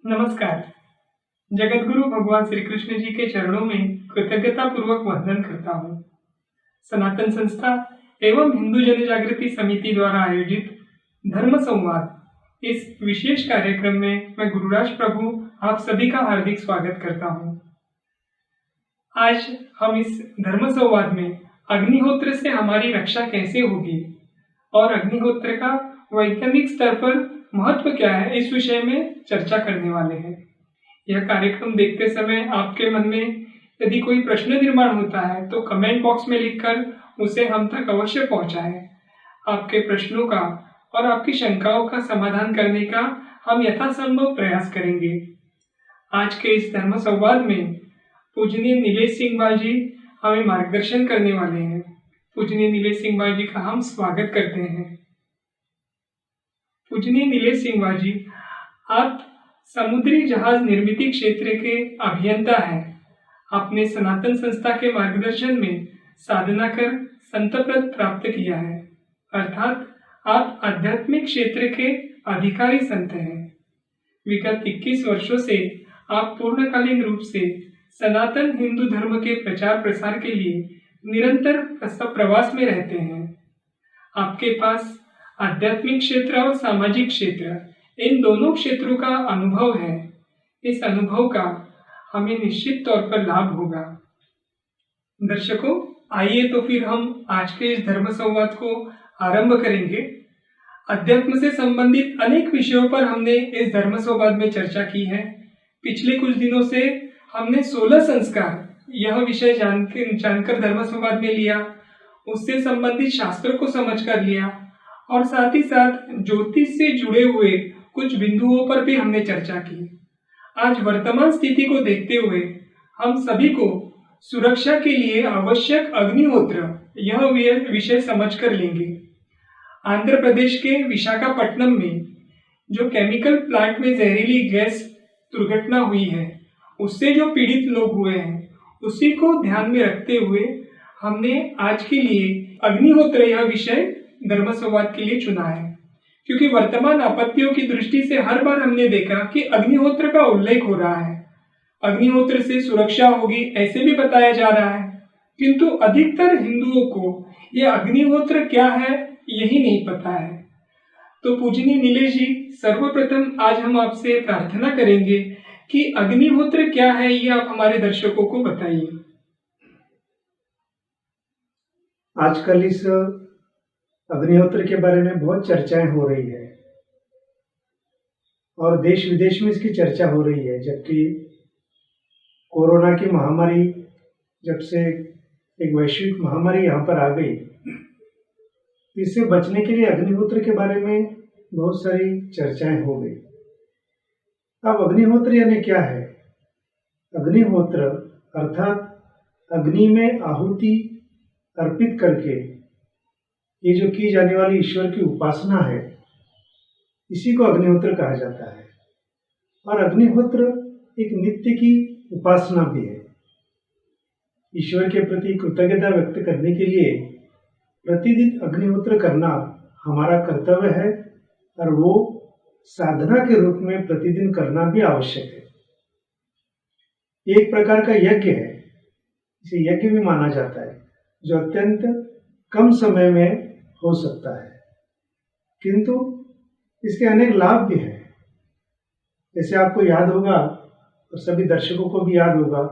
नमस्कार। जगतगुरु भगवान श्री कृष्ण जी के चरणों में कृतज्ञता पूर्वक वंदन करता हूँ। सनातन संस्था एवं हिंदू जन जागृति समिति द्वारा आयोजित धर्म संवाद इस विशेष कार्यक्रम में मैं गुरुराज प्रभु आप सभी का हार्दिक स्वागत करता हूँ। आज हम इस धर्म संवाद में अग्निहोत्र से हमारी रक्षा कैसे होगी और अग्निहोत्र का वैज्ञानिक स्तर पर महत्व क्या है, इस विषय में चर्चा करने वाले हैं। यह कार्यक्रम देखते समय आपके मन में यदि कोई प्रश्न निर्माण होता है तो कमेंट बॉक्स में लिखकर उसे हम तक अवश्य पहुंचाएं। आपके प्रश्नों का और आपकी शंकाओं का समाधान करने का हम यथासंभव प्रयास करेंगे। आज के इस धर्म संवाद में पूजनीय नीलेश सिंह बाल जी हमें मार्गदर्शन करने वाले हैं। पूजनीय नीलेश सिंह बाल जी का हम स्वागत करते हैं। पूजनीय नीलेश सिंह बाल जी, आप समुद्री जहाज निर्मिती क्षेत्र के अभियंता हैं। आपने सनातन संस्था के मार्गदर्शन में साधना कर संत पद प्राप्त किया है, अर्थात आप आध्यात्मिक क्षेत्र के अधिकारी संत हैं। विगत 21 वर्षों से आप पूर्णकालीन रूप से सनातन हिंदू धर्म के प्रचार प्रसार के लिए निरंतर प्रवास में रहते हैं। आपके पास आध्यात्मिक क्षेत्र और सामाजिक क्षेत्र, इन दोनों क्षेत्रों का अनुभव है। इस अनुभव का हमें निश्चित तौर पर लाभ होगा। दर्शकों, आइए तो फिर हम आज के इस धर्म संवाद को आरंभ करेंगे। अध्यात्म से संबंधित अनेक विषयों पर हमने इस धर्म संवाद में चर्चा की है। पिछले कुछ दिनों से हमने 16 संस्कार यह विषय जानकर धर्म संवाद में लिया, उससे संबंधित शास्त्रों को समझ कर लिया और साथ ही साथ ज्योतिष से जुड़े हुए कुछ बिंदुओं पर भी हमने चर्चा की। आज वर्तमान स्थिति को देखते हुए हम सभी को सुरक्षा के लिए आवश्यक अग्निहोत्र यह विषय समझ कर लेंगे। आंध्र प्रदेश के विशाखापट्टनम में जो केमिकल प्लांट में जहरीली गैस दुर्घटना हुई है, उससे जो पीड़ित लोग हुए हैं, उसी को ध्यान में रखते हुए हमने आज के लिए अग्निहोत्र यह विषय धर्म संवाद के लिए चुना है। क्योंकि वर्तमान आपत्तियों की दृष्टि से हर बार हमने देखा कि अग्निहोत्र का उल्लेख हो रहा है, अग्निहोत्र से सुरक्षा होगी ऐसे भी बताया जा रहा है, किंतु अधिकतर हिंदुओं को यह अग्निहोत्र क्या है यही नहीं पता है। तो पूजनीय नीलेश जी, सर्वप्रथम आज हम आपसे प्रार्थना करेंगे कि अग्निहोत्र क्या है, ये आप हमारे दर्शकों को बताइए। आजकल इस अग्निहोत्र के बारे में बहुत चर्चाएं हो रही है और देश विदेश में इसकी चर्चा हो रही है। जबकि कोरोना की महामारी, जब से एक वैश्विक महामारी यहाँ पर आ गई, इससे बचने के लिए अग्निहोत्र के बारे में बहुत सारी चर्चाएं हो गई। अब अग्निहोत्र यानी क्या है? अग्निहोत्र अर्थात अग्नि में आहुति अर्पित करके ये जो की जाने वाली ईश्वर की उपासना है, इसी को अग्निहोत्र कहा जाता है। और अग्निहोत्र एक नित्य की उपासना भी है। ईश्वर के प्रति कृतज्ञता व्यक्त करने के लिए प्रतिदिन अग्निहोत्र करना हमारा कर्तव्य है और वो साधना के रूप में प्रतिदिन करना भी आवश्यक है। एक प्रकार का यज्ञ है, इसे यज्ञ भी माना जाता है, जो अत्यंत कम समय में हो सकता है, किंतु इसके अनेक लाभ भी हैं। जैसे आपको याद होगा और सभी दर्शकों को भी याद होगा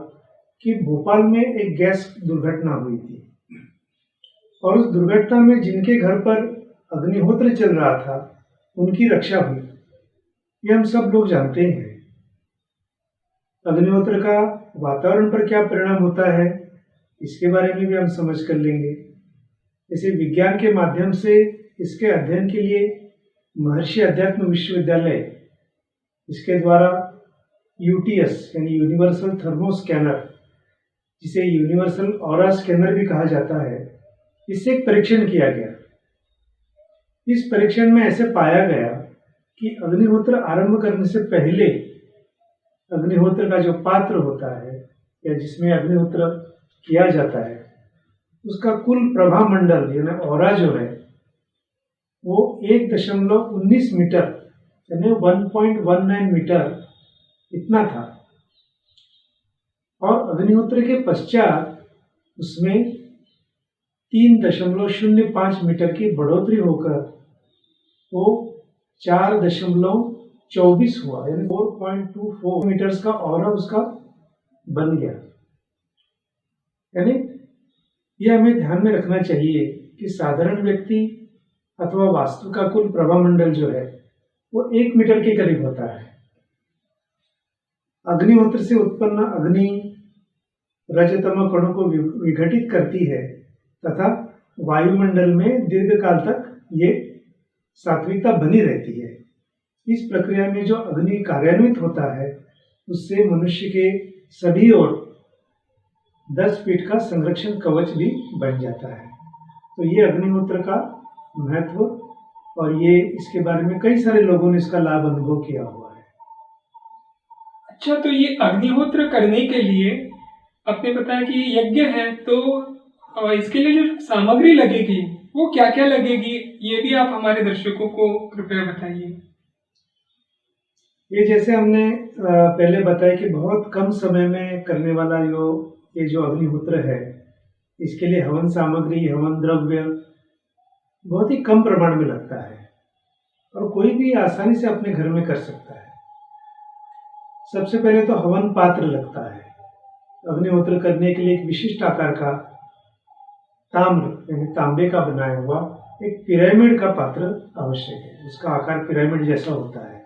कि भोपाल में एक गैस दुर्घटना हुई थी और उस दुर्घटना में जिनके घर पर अग्निहोत्र चल रहा था उनकी रक्षा हुई। ये हम सब लोग जानते हैं। अग्निहोत्र का वातावरण पर क्या परिणाम होता है, इसके बारे में भी हम समझ कर लेंगे। जैसे विज्ञान के माध्यम से इसके अध्ययन के लिए महर्षि अध्यात्म विश्वविद्यालय, इसके द्वारा यूटीएस यानी यूनिवर्सल थर्मो स्कैनर, जिसे यूनिवर्सल ऑरा स्कैनर भी कहा जाता है, इससे एक परीक्षण किया गया। इस परीक्षण में ऐसे पाया गया कि अग्निहोत्र आरंभ करने से पहले अग्निहोत्र का जो पात्र होता है या जिसमें अग्निहोत्र किया जाता है, उसका कुल प्रभा मंडल यानी ऑरा जो है वो 1.19 मीटर यानी 1.19 मीटर इतना था। और अग्निहोत्र के पश्चात उसमें 3.05 मीटर की बढ़ोतरी होकर वो 4.24 हुआ, यानी 4.24 मीटर्स का ऑरा उसका बन गया। यानी यह हमें ध्यान में रखना चाहिए कि साधारण व्यक्ति अथवा वास्तु का कुल प्रभामंडल जो है वो 1 मीटर के करीब होता है। अग्निहोत्र से उत्पन्न अग्नि रजतम कणों को विघटित करती है तथा वायुमंडल में दीर्घकाल तक ये सात्विकता बनी रहती है। इस प्रक्रिया में जो अग्नि कार्यान्वित होता है उससे मनुष्य के सभी ओर 10 फीट का संरक्षण कवच भी बन जाता है। तो ये अग्निहोत्र का महत्व, और ये इसके बारे में कई सारे लोगों ने इसका लाभ अनुभव किया हुआ है। अच्छा, तो ये अग्निहोत्र करने के लिए आपने बताया कि यज्ञ है, तो इसके लिए जो सामग्री लगेगी वो क्या क्या लगेगी, ये भी आप हमारे दर्शकों को कृपया बताइए। ये जैसे हमने पहले बताया कि बहुत कम समय में करने वाला ये जो अग्निहोत्र है, इसके लिए हवन सामग्री, हवन द्रव्य बहुत ही कम प्रमाण में लगता है और कोई भी आसानी से अपने घर में कर सकता है। सबसे पहले तो हवन पात्र लगता है। अग्निहोत्र करने के लिए एक विशिष्ट आकार का ताम्र यानी तांबे का बनाया हुआ एक पिरामिड का पात्र आवश्यक है। उसका आकार पिरामिड जैसा होता है।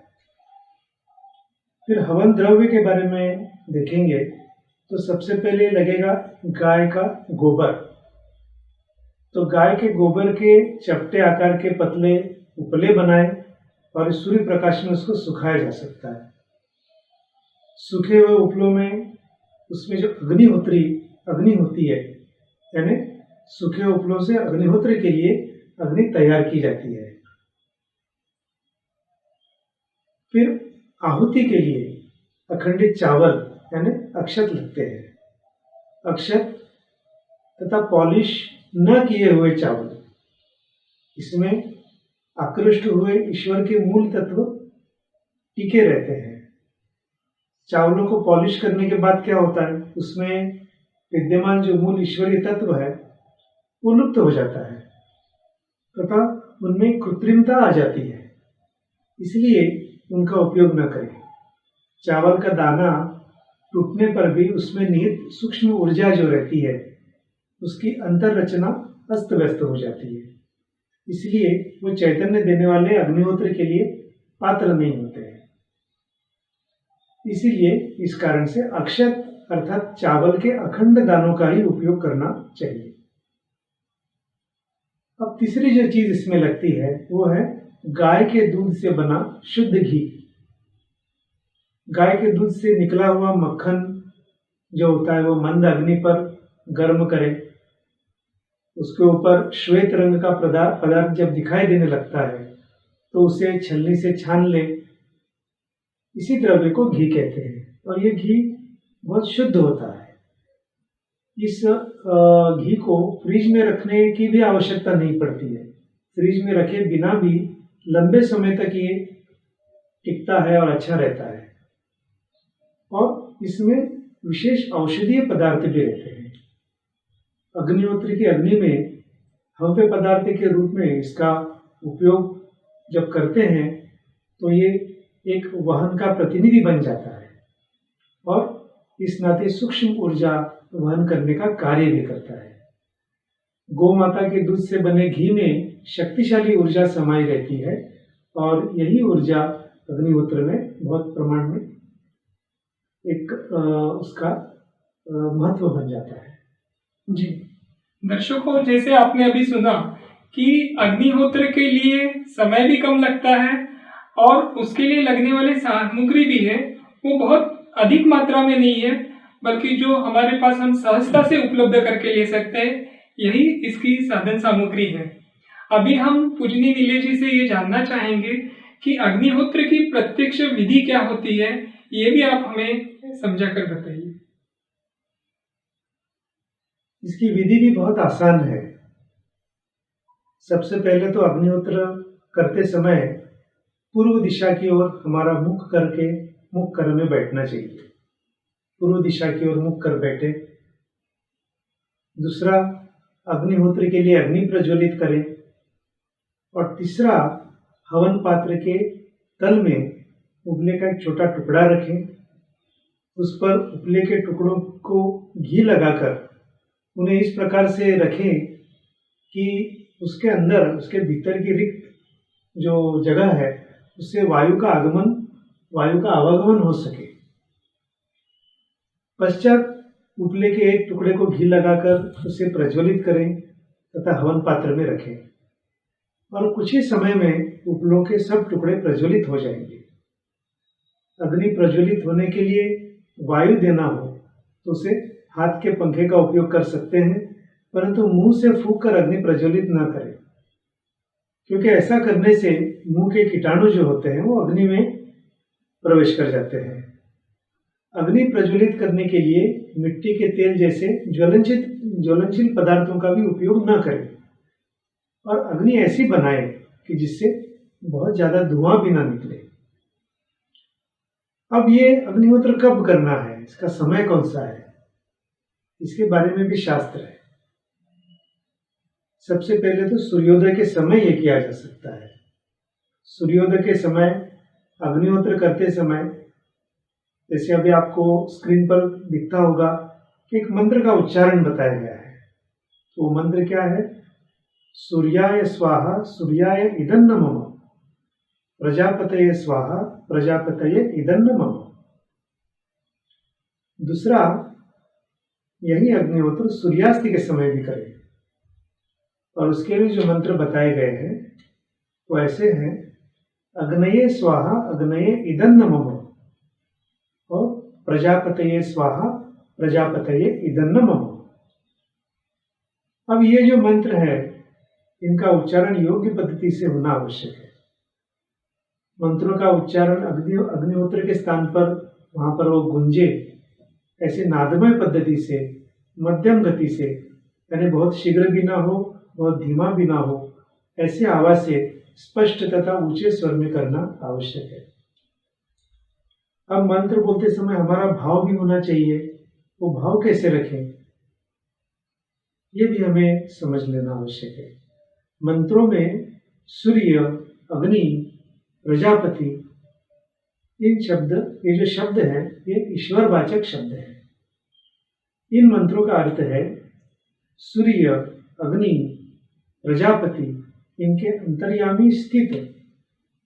फिर हवन द्रव्य के बारे में देखेंगे तो सबसे पहले लगेगा गाय का गोबर। तो गाय के गोबर के चपटे आकार के पतले उपले बनाए और सूर्य प्रकाश में उसको सुखाया जा सकता है। सूखे हुए उपलों में उसमें जो अग्नि होती है, यानी सूखे उपलों से अग्निहोत्र के लिए अग्नि तैयार की जाती है। फिर आहुति के लिए अखंडित चावल यानी अक्षत लगते हैं। अक्षत तथा पॉलिश न किए हुए चावल, इसमें आकृष्ट हुए ईश्वर के मूल तत्व टिके रहते हैं। चावलों को पॉलिश करने के बाद क्या होता है, उसमें विद्यमान जो मूल ईश्वरीय तत्व है वो लुप्त हो जाता है तथा उनमें कृत्रिमता आ जाती है। इसलिए उनका उपयोग न करें। चावल का दाना टूटने पर भी उसमें निहित सूक्ष्म ऊर्जा जो रहती है उसकी अंतर रचना अस्त व्यस्त हो जाती है। इसलिए वो चैतन्य देने वाले अग्निहोत्र के लिए पात्र नहीं होते हैं। इसीलिए इस कारण से अक्षत अर्थात चावल के अखंड दानों का ही उपयोग करना चाहिए। अब तीसरी जो चीज इसमें लगती है वो है गाय के दूध से बना शुद्ध घी। गाय के दूध से निकला हुआ मक्खन जो होता है वो मंद अग्नि पर गर्म करें। उसके ऊपर श्वेत रंग का पदार्थ जब दिखाई देने लगता है तो उसे छलनी से छान ले। इसी द्रव्य को घी कहते हैं और ये घी बहुत शुद्ध होता है। इस घी को फ्रिज में रखने की भी आवश्यकता नहीं पड़ती है। फ्रिज में रखे बिना भी लंबे समय तक ये टिकता है और अच्छा रहता है। और इसमें विशेष औषधीय पदार्थ भी रहते हैं। अग्निहोत्र की अग्नि में हव्य पदार्थ के रूप में इसका उपयोग जब करते हैं तो ये एक वाहन का प्रतिनिधि बन जाता है और इस नाते सूक्ष्म ऊर्जा वहन करने का कार्य भी करता है। गौ माता के दूध से बने घी में शक्तिशाली ऊर्जा समाई रहती है और यही ऊर्जा अग्निहोत्र में बहुत प्रमाण में एक उसका महत्व बन जाता है। जी दर्शकों, जैसे आपने अभी सुना कि अग्निहोत्र के लिए समय भी कम लगता है और उसके लिए लगने वाली सामग्री भी है वो बहुत अधिक मात्रा में नहीं है, बल्कि जो हमारे पास हम सहजता से उपलब्ध करके ले सकते हैं यही इसकी साधन सामग्री है। अभी हम पूजनीय नीले जी से ये जानना चाहेंगे कि अग्निहोत्र की प्रत्यक्ष विधि क्या होती है, ये भी आप हमें समझा कर बताइए। इसकी विधि भी बहुत आसान है। सबसे पहले तो अग्निहोत्र करते समय पूर्व दिशा की ओर हमारा मुख करके मुख कर हमें बैठना चाहिए, पूर्व दिशा की ओर मुख कर बैठे। दूसरा, अग्निहोत्र के लिए अग्नि प्रज्वलित करें। और तीसरा, हवन पात्र के तल में उपले का एक छोटा टुकड़ा रखें, उस पर उपले के टुकड़ों को घी लगाकर उन्हें इस प्रकार से रखें कि उसके अंदर, उसके भीतर की रिक्त जो जगह है उससे वायु का आवागमन हो सके। पश्चात उपले के एक टुकड़े को घी लगाकर उसे प्रज्वलित करें तथा हवन पात्र में रखें और कुछ ही समय में उपलों के सब टुकड़े प्रज्वलित हो जाएंगे। अग्नि प्रज्वलित होने के लिए वायु देना हो तो उसे हाथ के पंखे का उपयोग कर सकते हैं, परंतु मुंह से फूंक कर अग्नि प्रज्वलित न करें, क्योंकि ऐसा करने से मुंह के कीटाणु जो होते हैं वो अग्नि में प्रवेश कर जाते हैं। अग्नि प्रज्वलित करने के लिए मिट्टी के तेल जैसे ज्वलनशील पदार्थों का भी उपयोग न करें और अग्नि ऐसी बनाएं कि जिससे बहुत ज्यादा धुआं भी ना निकले। अब ये अग्निहोत्र कब करना है, इसका समय कौन सा है, इसके बारे में भी शास्त्र है। सबसे पहले तो सूर्योदय के समय ये किया जा सकता है। सूर्योदय के समय अग्निहोत्र करते समय, जैसे अभी आपको स्क्रीन पर दिखता होगा कि एक मंत्र का उच्चारण बताया गया है। तो वो मंत्र क्या है? सूर्याय स्वाहा सूर्याय इदन्न मम, प्रजापतये स्वाहा प्रजापतये इदन्न मम। दूसरा, यही अग्निहोत्र सूर्यास्त के समय भी करें और उसके लिए जो मंत्र बताए गए हैं वो ऐसे हैं: अग्नये स्वाहा अग्नये इदन्न मम और प्रजापतये स्वाहा प्रजापतये इदन्न मम। अब ये जो मंत्र है इनका उच्चारण योग्य पद्धति से होना आवश्यक है। मंत्रों का उच्चारण अग्निहोत्र के स्थान पर वहां पर वो गुंजे ऐसे नादमय पद्धति से, मध्यम गति से, यानी बहुत शीघ्र भी ना हो बहुत धीमा भी ना हो, ऐसे आवाज से स्पष्ट तथा ऊंचे स्वर में करना आवश्यक है। अब मंत्र बोलते समय हमारा भाव भी होना चाहिए। वो भाव कैसे रखें ये भी हमें समझ लेना आवश्यक है। मंत्रों में सूर्य, अग्नि, प्रजापति, ये जो शब्द हैं ये ईश्वरवाचक शब्द हैं। इन मंत्रों का अर्थ है सूर्य, अग्नि, प्रजापति, इनके अंतर्यामी स्थित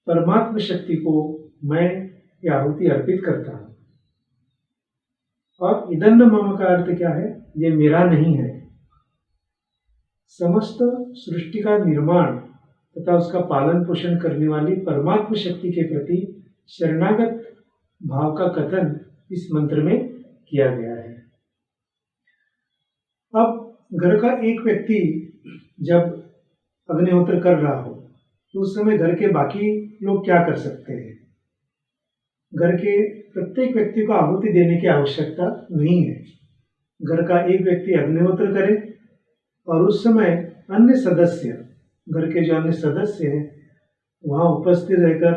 परमात्म शक्ति को मैं ये आहुति अर्पित करता हूं। और इदन्न मम का अर्थ क्या है? ये मेरा नहीं है। समस्त सृष्टि का निर्माण तथा उसका पालन पोषण करने वाली परमात्म शक्ति के प्रति शरणागत भाव का कथन इस मंत्र में किया गया है। अब घर का एक व्यक्ति जब अग्निहोत्र कर रहा हो तो उस समय घर के बाकी लोग क्या कर सकते हैं? घर के प्रत्येक व्यक्ति को आहुति देने की आवश्यकता नहीं है। घर का एक व्यक्ति अग्निहोत्र करे और उस समय अन्य सदस्य, घर के जो अन्य सदस्य हैं वहां उपस्थित रहकर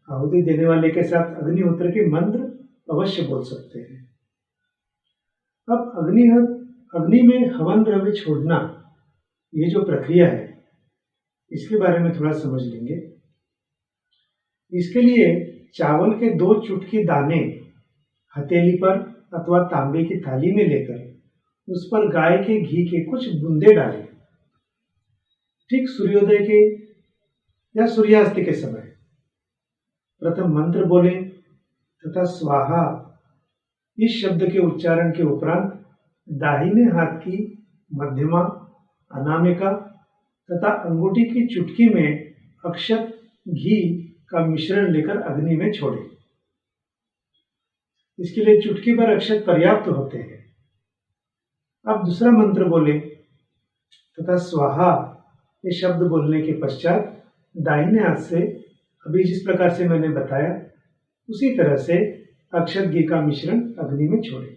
आहुति देने वाले के साथ अग्निहोत्र के मंत्र अवश्य बोल सकते हैं। अब अग्नि में हवन द्रव्य छोड़ना, ये जो प्रक्रिया है इसके बारे में थोड़ा समझ लेंगे। इसके लिए चावल के 2 चुटकी दाने हथेली पर अथवा तांबे की थाली में लेकर उस पर गाय के घी के कुछ बूंदे डालें। ठीक सूर्योदय के या सूर्यास्त के समय प्रथम मंत्र बोलें तथा स्वाहा इस शब्द के उच्चारण के उपरांत दाहिने हाथ की मध्यमा, अनामिका तथा अंगूठी की चुटकी में अक्षत घी का मिश्रण लेकर अग्नि में छोड़ें। इसके लिए चुटकी भर अक्षत पर्याप्त होते हैं। अब दूसरा मंत्र बोले तथा स्वाहा ये शब्द बोलने के पश्चात दाहिने हाथ से अभी जिस प्रकार से मैंने बताया उसी तरह से अक्षत घी का मिश्रण अग्नि में छोड़ें।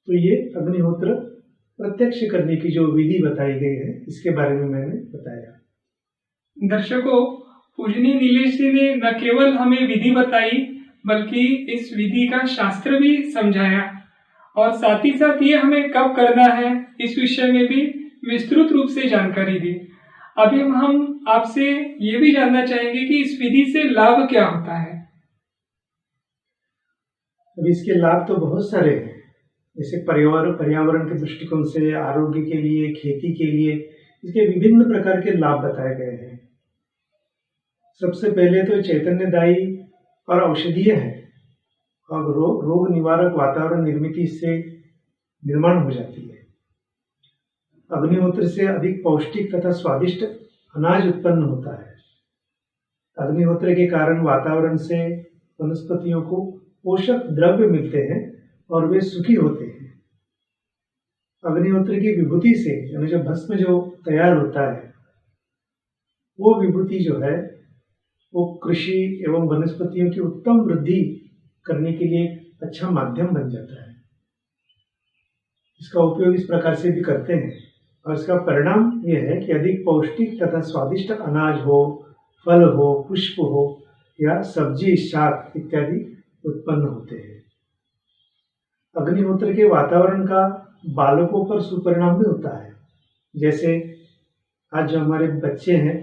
तो ये अग्निहोत्र प्रत्यक्ष करने की जो विधि बताई गई है इसके बारे में मैंने बताया। दर्शकों, पूजनीय नीलेश जी ने न केवल हमें विधि बताई बल्कि इस विधि का शास्त्र भी समझाया और साथ ही साथ ये हमें कब करना है इस विषय में भी विस्तृत रूप से जानकारी दी। अभी हम आपसे ये भी जानना चाहेंगे कि इस विधि से लाभ क्या होता है। अब इसके लाभ तो बहुत सारे हैं, जैसे पर्यावरण के दृष्टिकोण से, आरोग्य के लिए, खेती के लिए इसके विभिन्न प्रकार के लाभ बताए गए हैं। सबसे पहले तो चैतन्यदायी और औषधीय है और रोग निवारक वातावरण निर्मित से निर्माण हो जाती है। अग्निहोत्र से अधिक पौष्टिक तथा स्वादिष्ट अनाज उत्पन्न होता है। अग्निहोत्र के कारण वातावरण से वनस्पतियों को पोषक द्रव्य मिलते हैं और वे सुखी होते हैं। अग्निहोत्र की विभूति से यानी जो भस्म जो तैयार होता है, वो विभूति जो है वो कृषि एवं वनस्पतियों की उत्तम वृद्धि करने के लिए अच्छा माध्यम बन जाता है। इसका उपयोग इस प्रकार से भी करते हैं और इसका परिणाम यह है कि अधिक पौष्टिक तथा स्वादिष्ट अनाज हो, फल हो, पुष्प हो या सब्जी, शाक इत्यादि उत्पन्न होते हैं। अग्निहोत्र के वातावरण का बालकों पर सुपरिणाम भी होता है। जैसे आज जो हमारे बच्चे हैं,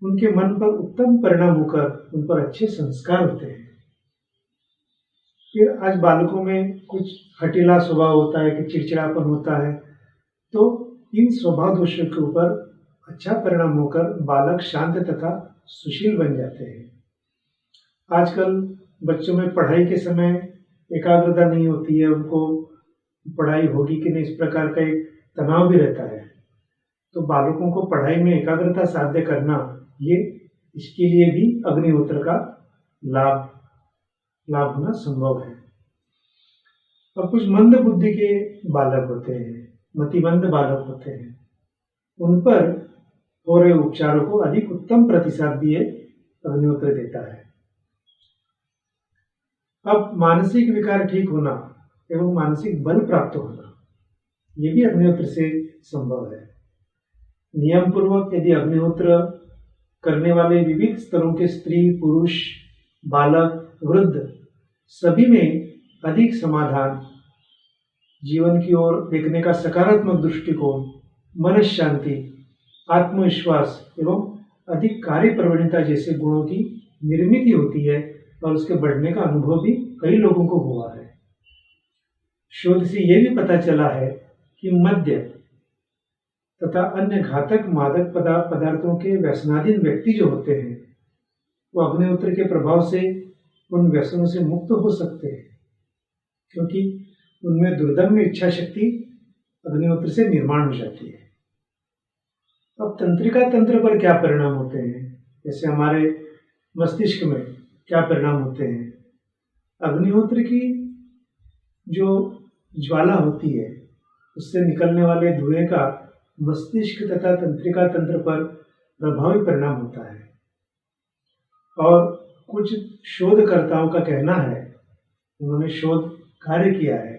उनके मन पर उत्तम परिणाम होकर उन पर अच्छे संस्कार होते हैं। फिर आज बालकों में कुछ हठीला स्वभाव होता है कि चिड़चिड़ापन होता है, तो इन स्वभाव दोषों के ऊपर अच्छा परिणाम होकर बालक शांत तथा सुशील बन जाते हैं। आजकल बच्चों में पढ़ाई के समय एकाग्रता नहीं होती है, उनको पढ़ाई होगी कि नहीं इस प्रकार का एक तनाव भी रहता है। तो बालकों को पढ़ाई में एकाग्रता साध्य करना, ये इसके लिए भी अग्निहोत्र का लाभ होना संभव है। और कुछ मंद बुद्धि के बालक होते हैं, मतिमंद बालक होते हैं, उन पर हो रहे उपचारों को अधिक उत्तम प्रतिसाद भी अग्निहोत्र देता है। अब मानसिक विकार ठीक होना एवं मानसिक बल प्राप्त होना, ये भी अग्निहोत्र से संभव है। नियम पूर्वक यदि अग्निहोत्र करने वाले विविध स्तरों के स्त्री, पुरुष, बालक, वृद्ध सभी में अधिक समाधान, जीवन की ओर देखने का सकारात्मक दृष्टिकोण, मन शांति, आत्मविश्वास एवं अधिक कार्य प्रवणता जैसे गुणों की निर्मित होती है और उसके बढ़ने का अनुभव भी कई लोगों को हुआ है। शोध से यह भी पता चला है कि मद्य तथा अन्य घातक मादक पदार्थों के व्यसनाधीन व्यक्ति जो होते हैं, वो अग्निहोत्र के प्रभाव से उन व्यसनों से मुक्त हो सकते हैं, क्योंकि उनमें दुर्दम्य इच्छा शक्ति अग्निहोत्र से निर्माण हो जाती है। अब तंत्रिका तंत्र पर क्या परिणाम होते हैं, जैसे हमारे मस्तिष्क में क्या परिणाम होते हैं। अग्निहोत्र की जो ज्वाला होती है, उससे निकलने वाले धुएं का मस्तिष्क तथा तंत्रिका तंत्र पर प्रभावी परिणाम होता है। और कुछ शोधकर्ताओं का कहना है, उन्होंने शोध कार्य किया है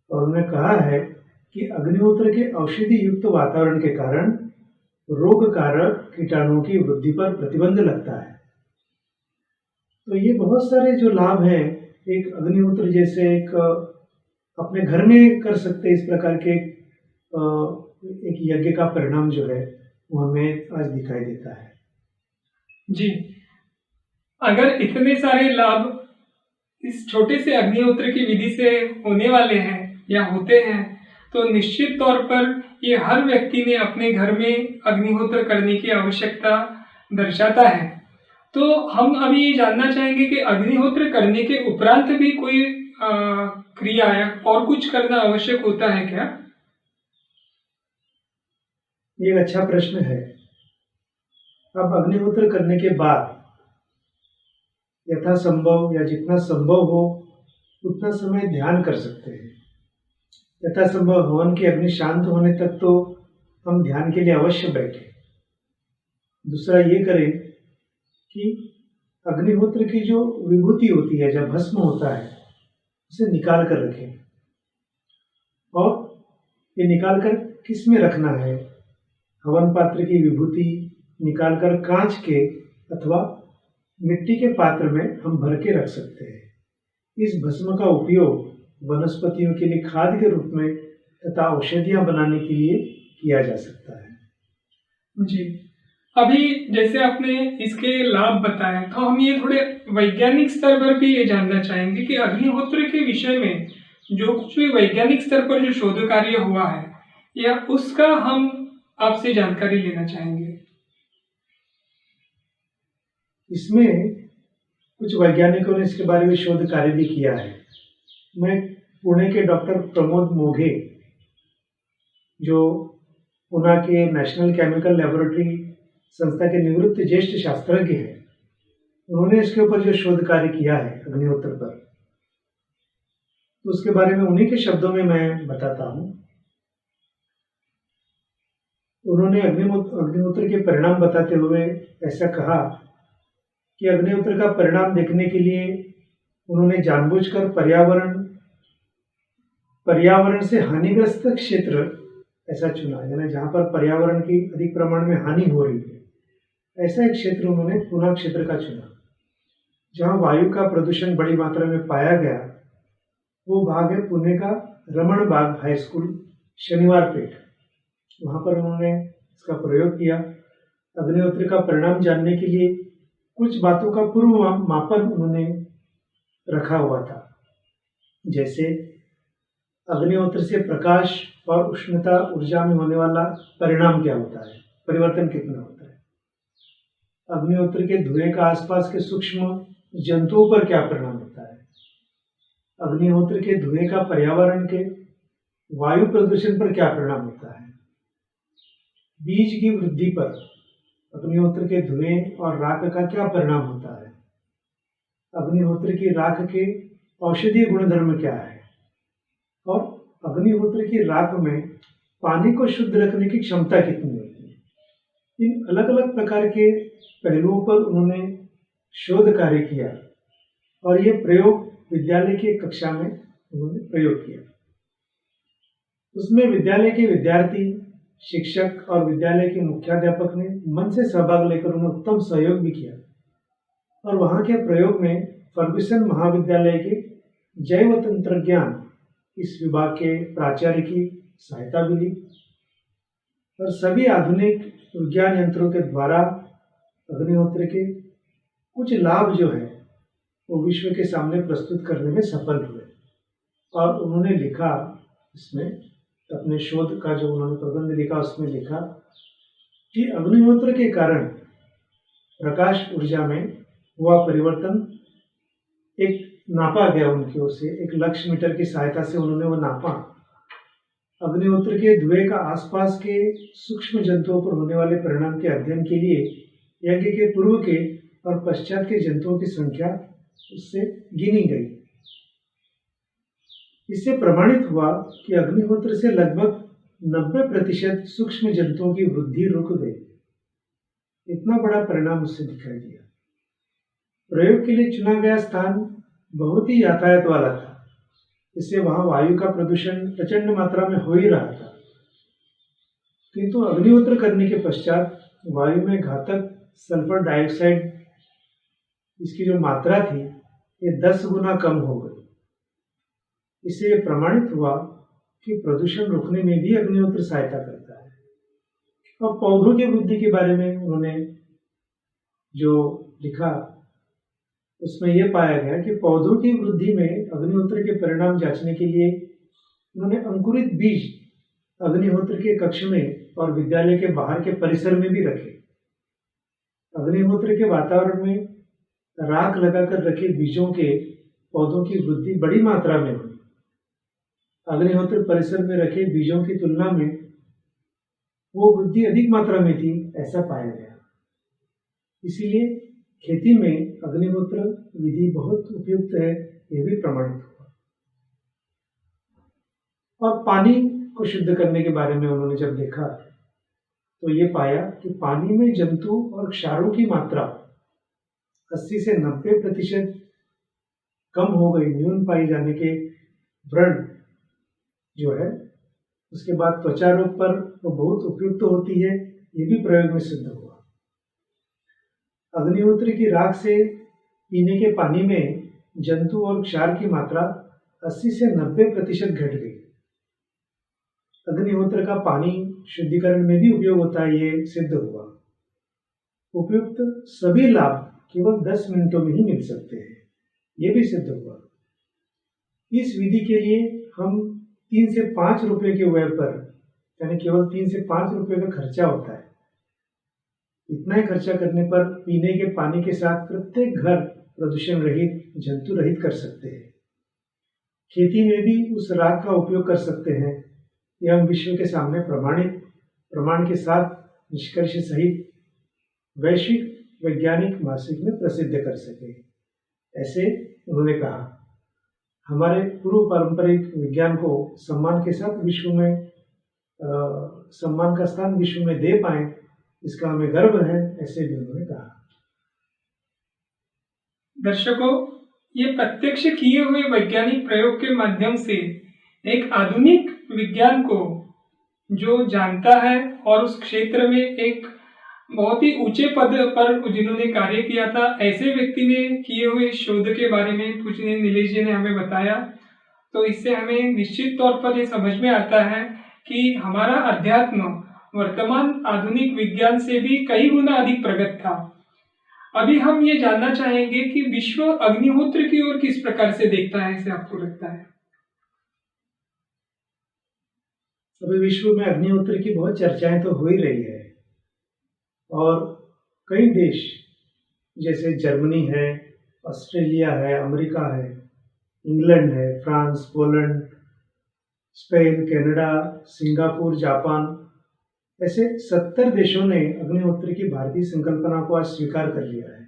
और उन्होंने कहा है कि अग्निहोत्र के औषधि युक्त वातावरण के कारण रोग कारक कीटाणुओं की वृद्धि पर प्रतिबंध लगता है। तो ये बहुत सारे जो लाभ हैं, एक अग्निहोत्र जैसे एक अपने घर में कर सकते इस प्रकार के एक यज्ञ का परिणाम जो है वो हमें आज दिखाई देता है। जी, अगर इतने सारे लाभ इस छोटे से अग्निहोत्र की विधि से होने वाले हैं या होते हैं, तो निश्चित तौर पर ये हर व्यक्ति ने अपने घर में अग्निहोत्र करने की आवश्यकता दर्शाता है। तो हम अभी ये जानना चाहेंगे कि अग्निहोत्र करने के उपरांत भी कोई क्रिया या और कुछ करना आवश्यक होता है क्या? ये एक अच्छा प्रश्न है। अब अग्निहोत्र करने के बाद यथासंभव या जितना संभव हो उतना समय ध्यान कर सकते हैं। यथासंभव हवन की अग्नि शांत होने तक तो हम ध्यान के लिए अवश्य बैठे। दूसरा ये करें कि अग्निहोत्र की जो विभूति होती है, जब भस्म होता है, उसे निकाल कर रखें। और ये निकाल कर किस में रखना है? हवन पात्र की विभूति निकालकर कांच के अथवा मिट्टी के पात्र में हम भर के रख सकते हैं। इस भस्म का उपयोग वनस्पतियों के लिए खाद के रूप में तथा औषधियां बनाने के लिए किया जा सकता है। जी, अभी जैसे आपने इसके लाभ बताए, तो हम ये थोड़े वैज्ञानिक स्तर पर भी ये जानना चाहेंगे कि अग्निहोत्र के विषय में जो कुछ भी वैज्ञानिक स्तर पर जो शोध कार्य हुआ है, या उसका हम आपसे जानकारी लेना चाहेंगे। इसमें कुछ वैज्ञानिकों ने इसके बारे में शोध कार्य भी किया है। मैं पुणे के डॉक्टर प्रमोद मोघे, जो पुणे के नेशनल केमिकल लेबोरेटरी संस्था के निवृत्त ज्येष्ठ शास्त्रज्ञ हैं, उन्होंने इसके ऊपर जो शोध कार्य किया है अग्निहोत्र पर, तो उसके बारे में उन्हीं के शब्दों में मैं बताता हूँ। उन्होंने अग्निहोत्र के परिणाम बताते हुए ऐसा कहा कि अग्निहोत्र का परिणाम देखने के लिए उन्होंने जानबूझकर पर्यावरण से हानिग्रस्त क्षेत्र ऐसा चुना, यानी जहाँ पर पर्यावरण की अधिक प्रमाण में हानि हो रही है, ऐसा एक क्षेत्र उन्होंने पुणे क्षेत्र का चुना। जहाँ वायु का प्रदूषण बड़ी मात्रा में पाया गया, वो भाग है पुणे का रमण बाग हाई स्कूल, शनिवार पेठ। वहाँ पर उन्होंने इसका प्रयोग किया। अग्निहोत्र का परिणाम जानने के लिए कुछ बातों का पूर्व मापन उन्होंने रखा हुआ था, जैसे अग्निहोत्र से प्रकाश और उष्णता ऊर्जा में होने वाला परिणाम क्या होता है, परिवर्तन कितना होता है। अग्निहोत्र के धुएं का आसपास के सूक्ष्म जंतुओं पर क्या परिणाम होता है। अग्निहोत्र के धुएं का पर्यावरण के वायु प्रदूषण पर क्या परिणाम होता है। बीज की वृद्धि पर अग्निहोत्र के धुएं और राख का क्या परिणाम होता है। अग्निहोत्र की राख के औषधीय गुणधर्म क्या है, और अग्निहोत्र की राख में पानी को शुद्ध रखने की क्षमता कितनी होती है। इन अलग अलग प्रकार के पहलुओं पर उन्होंने शोध कार्य किया और ये प्रयोग विद्यालय की कक्षा में उन्होंने प्रयोग किया। उसमें विद्यालय के विद्यार्थी, शिक्षक और विद्यालय के मुख्याध्यापक ने मन से सहभाग लेकर उन्हें उत्तम सहयोग भी किया, और वहाँ के प्रयोग में फर्ग्यूसन महाविद्यालय के जैव तंत्रज्ञान इस विभाग के प्राचार्य की सहायता भी ली, और सभी आधुनिक विज्ञान यंत्रों के द्वारा अग्निहोत्र के कुछ लाभ जो है वो विश्व के सामने प्रस्तुत करने में सफल हुए। और उन्होंने लिखा, इसमें अपने शोध का जो उन्होंने प्रबंध लिखा उसमें लिखा कि अग्निहोत्र के कारण प्रकाश ऊर्जा में हुआ परिवर्तन एक नापा गया, उनकी ओर से एक लक्ष्य मीटर की सहायता से उन्होंने वो नापा। अग्निहोत्र के धुएं का आसपास के सूक्ष्म जंतुओं पर होने वाले परिणाम के अध्ययन के लिए यज्ञ के पूर्व के और पश्चात के जंतुओं की संख्या उससे गिनी गई। इससे प्रमाणित हुआ कि अग्निहोत्र से लगभग 90% सूक्ष्म जंतुओं की वृद्धि रुक गई। इतना बड़ा परिणाम उससे दिखाई दिया। प्रयोग के लिए चुना गया स्थान बहुत ही यातायात वाला था, इससे वहां वायु का प्रदूषण प्रचंड मात्रा में हो ही रहा था। किंतु अग्निहोत्र करने के पश्चात वायु में घातक सल्फर डाइऑक्साइड, इसकी जो मात्रा थी ये 10 गुना कम हो गई। इससे यह प्रमाणित हुआ कि प्रदूषण रोकने में भी अग्निहोत्र सहायता करता है। और पौधों की वृद्धि के बारे में उन्होंने जो लिखा उसमें यह पाया गया कि पौधों की वृद्धि में अग्निहोत्र के परिणाम जांचने के लिए उन्होंने अंकुरित बीज अग्निहोत्र के कक्ष में और विद्यालय के बाहर के परिसर में भी रखे। अग्निहोत्र के वातावरण में राख लगाकर रखे बीजों के पौधों की वृद्धि बड़ी मात्रा में हुई। अग्निहोत्र परिसर में रखे बीजों की तुलना में वो वृद्धि अधिक मात्रा में थी, ऐसा पाया गया। इसीलिए खेती में अग्निहोत्र विधि बहुत उपयुक्त है, यह भी प्रमाणित हुआ। और पानी को शुद्ध करने के बारे में उन्होंने जब देखा तो ये पाया कि पानी में जंतु और क्षारों की मात्रा 80 से 90% कम हो गई। न्यून पाई जाने के व्रण जो है उसके बाद त्वचा रोग पर वो बहुत उपयुक्त होती है, ये भी प्रयोग में सिद्ध हुआ। अग्निहोत्र की राख से पीने के पानी में जंतु और क्षार की मात्रा 80 से 90% घट गई। अग्निहोत्र का पानी शुद्धिकरण में भी उपयोग होता है, ये सिद्ध हुआ। उपयुक्त सभी लाभ केवल 10 मिनटों में ही मिल सकते हैं, ये भी सिद्ध हुआ। इस विधि के लिए हम 3 से 5 रुपए के व्यय पर, यानी केवल 3 से 5 रुपए का खर्चा होता है। इतना ही खर्चा करने पर पीने के पानी के साथ प्रत्येक घर प्रदूषण रहित, जंतु रहित कर सकते हैं। खेती में भी उस राख का उपयोग कर सकते हैं। यह हम विश्व के सामने प्रमाण के साथ निष्कर्ष सहित वैश्विक वैज्ञानिक मासिक में प्रसिद्ध कर सके, ऐसे उन्होंने कहा। हमारे पूर्व पारंपरिक विज्ञान को सम्मान के साथ विश्व में सम्मान का स्थान विश्व में दे पाए, इसका हमें गर्व है, ऐसे भी उन्होंने कहा। दर्शकों, ये प्रत्यक्ष किए हुए वैज्ञानिक प्रयोग के माध्यम से एक आधुनिक विज्ञान को जो जानता है और उस क्षेत्र में एक बहुत ही ऊंचे पद पर जिन्होंने कार्य किया था, ऐसे व्यक्ति ने किए हुए शोध के बारे में पूज्य नीलेश जी ने हमें बताया। तो इससे हमें निश्चित तौर पर ये समझ में आता है कि हमारा अध्यात्म वर्तमान आधुनिक विज्ञान से भी कई गुना अधिक प्रगत था। अभी हम ये जानना चाहेंगे कि विश्व अग्निहोत्र की ओर किस प्रकार से देखता है, ऐसे आपको लगता है? अभी विश्व में अग्निहोत्र की बहुत चर्चाएं तो हो ही रही है, और कई देश जैसे जर्मनी है, ऑस्ट्रेलिया है, अमेरिका है, इंग्लैंड है, France, Poland, Spain, Canada, Singapore, Japan, ऐसे 70 देशों ने अग्निहोत्र की भारतीय संकल्पना को आज स्वीकार कर लिया है।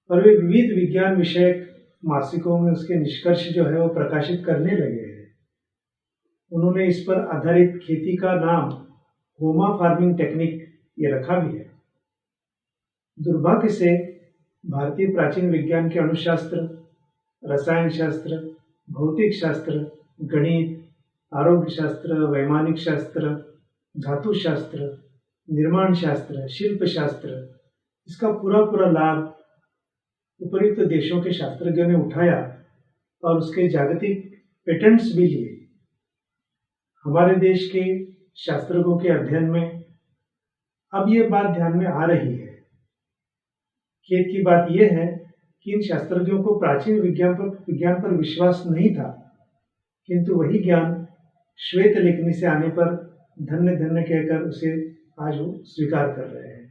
और वे विविध विज्ञान विषयक मासिकों में उसके निष्कर्ष जो है वो प्रकाशित करने लगे हैं। उन्होंने इस पर आधारित खेती का नाम होमा फार्मिंग टेक्निक ये रखा भी है। दुर्भाग्य से भारतीय प्राचीन विज्ञान के अणुशास्त्र, रसायन शास्त्र, भौतिक शास्त्र, गणित, आरोग्य शास्त्र, वैमानिक शास्त्र, धातु शास्त्र, निर्माण शास्त्र, शिल्प शास्त्र, इसका पूरा लाभ उपयुक्त देशों के शास्त्रज्ञों ने उठाया और उसके जागतिक पेटेंट्स भी लिए। हमारे देश के शास्त्रज्ञों के अध्ययन में अब ये बात ध्यान में आ रही है। खेद की बात यह है कि इन शास्त्रज्ञों को प्राचीन विज्ञान पर विश्वास नहीं था, किंतु वही ज्ञान श्वेत लेखनी से आने पर धन्य धन्य कहकर उसे आज वो स्वीकार कर रहे हैं।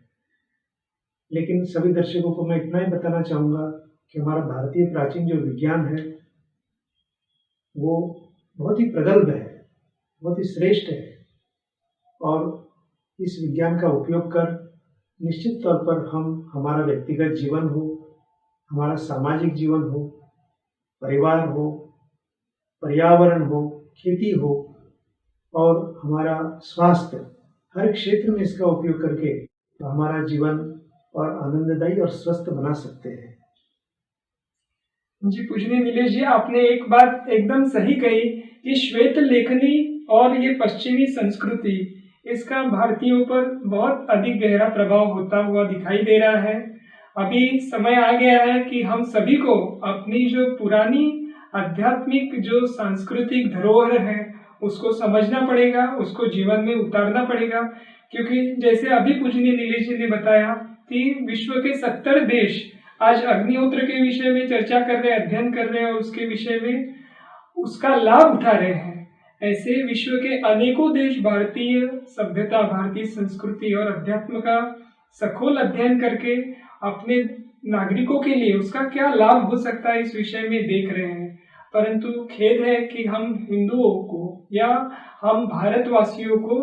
लेकिन सभी दर्शकों को मैं इतना ही बताना चाहूँगा कि हमारा भारतीय प्राचीन जो विज्ञान है वो बहुत ही प्रगल्भ है, बहुत ही श्रेष्ठ है, और इस विज्ञान का उपयोग कर निश्चित तौर पर हम हमारा व्यक्तिगत जीवन हो, हमारा सामाजिक जीवन हो, परिवार हो, पर्यावरण हो, खेती हो और हमारा स्वास्थ्य, हर क्षेत्र में इसका उपयोग करके हमारा जीवन और आनंददायी और स्वस्थ बना सकते हैं। जी पूजनीय नीलेश जी, आपने एक बात एकदम सही कही कि श्वेत लेखनी और ये पश्चिमी संस्कृति, इसका भारतीयों पर बहुत अधिक गहरा प्रभाव होता हुआ दिखाई दे रहा है। अभी समय आ गया है कि हम सभी को अपनी जो पुरानी आध्यात्मिक जो सांस्कृतिक धरोहर है उसको समझना पड़ेगा, उसको जीवन में उतारना पड़ेगा। क्योंकि जैसे अभी पूजनीय नीलेश जी ने बताया कि विश्व के 70 देश आज अग्निहोत्र के विषय में चर्चा कर रहे हैं, अध्ययन कर रहे हैं और उसके विषय में उसका लाभ उठा रहे हैं। ऐसे विश्व के अनेकों देश भारतीय सभ्यता, भारतीय संस्कृति और अध्यात्म का सखोल अध्ययन करके अपने नागरिकों के लिए उसका क्या लाभ हो सकता है इस विषय में देख रहे हैं। परंतु खेद है कि हम हिंदुओं को या हम भारतवासियों को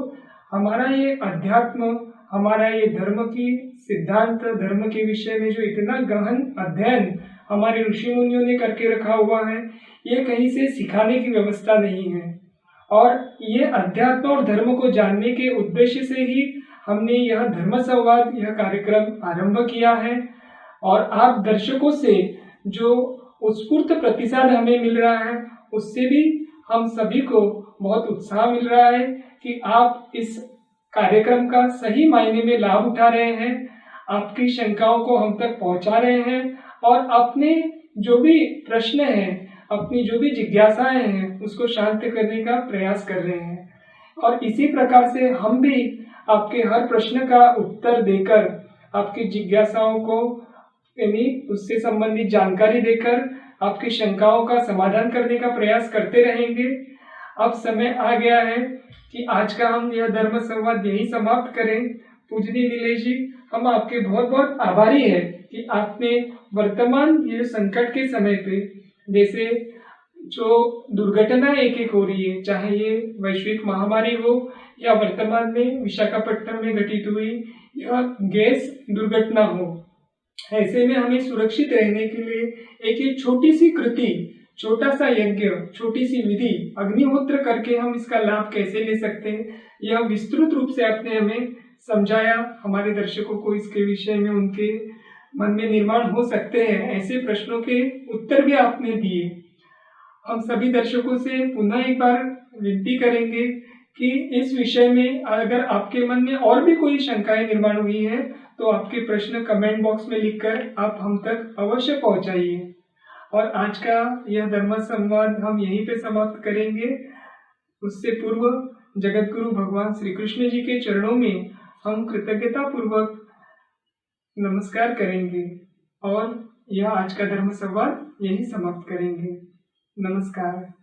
हमारा ये अध्यात्म, हमारा ये धर्म की सिद्धांत, धर्म के विषय में जो इतना गहन अध्ययन हमारे ऋषि मुनियों ने करके रखा हुआ है, ये कहीं से सिखाने की व्यवस्था नहीं है। और ये अध्यात्म और धर्म को जानने के उद्देश्य से ही हमने यह धर्म संवाद, यह कार्यक्रम आरंभ किया है। और आप दर्शकों से जो उत्स्फूर्त प्रतिसाद हमें मिल रहा है, उससे भी हम सभी को बहुत उत्साह मिल रहा है कि आप इस कार्यक्रम का सही मायने में लाभ उठा रहे हैं। आपकी शंकाओं को हम तक पहुंचा रहे हैं और अपने जो भी प्रश्न हैं, अपनी जो भी जिज्ञासाएं हैं, उसको शांत करने का प्रयास कर रहे हैं। और इसी प्रकार से हम भी आपके हर प्रश्न का उत्तर देकर, आपकी जिज्ञासाओं को यानी उससे संबंधित जानकारी देकर आपकी शंकाओं का समाधान करने का प्रयास करते रहेंगे। अब समय आ गया है कि आज का हम यह धर्म संवाद यही समाप्त करें। पूजनीय नीलेश जी, हम आपके बहुत बहुत आभारी हैं कि आपने वर्तमान ये संकट के समय पे, जैसे जो दुर्घटना एक एक हो रही है, चाहे ये वैश्विक महामारी हो या वर्तमान में विशाखापट्टनम में घटित हुई या गैस दुर्घटना हो, ऐसे में हमें सुरक्षित रहने के लिए एक छोटी सी कृति, छोटा सा यज्ञ, छोटी सी विधि अग्निहोत्र करके हम इसका लाभ कैसे ले सकते हैं, यह विस्तृत रूप से आपने हमें समझाया। हमारे दर्शकों को इसके विषय में उनके मन में निर्माण हो सकते हैं ऐसे प्रश्नों के उत्तर भी आपने दिए। हम सभी दर्शकों से पुनः एक बार विनती करेंगे कि इस विषय में अगर आपके मन में और भी कोई शंकाएं निर्माण हुई है तो आपके प्रश्न कमेंट बॉक्स में लिखकर आप हम तक अवश्य पहुंचाइए। और आज का यह धर्म संवाद हम यहीं पे समाप्त करेंगे। उससे पूर्व जगत गुरु भगवान श्री कृष्ण जी के चरणों में हम कृतज्ञता पूर्वक नमस्कार करेंगे और यह आज का धर्म संवाद यहीं समाप्त करेंगे। नमस्कार।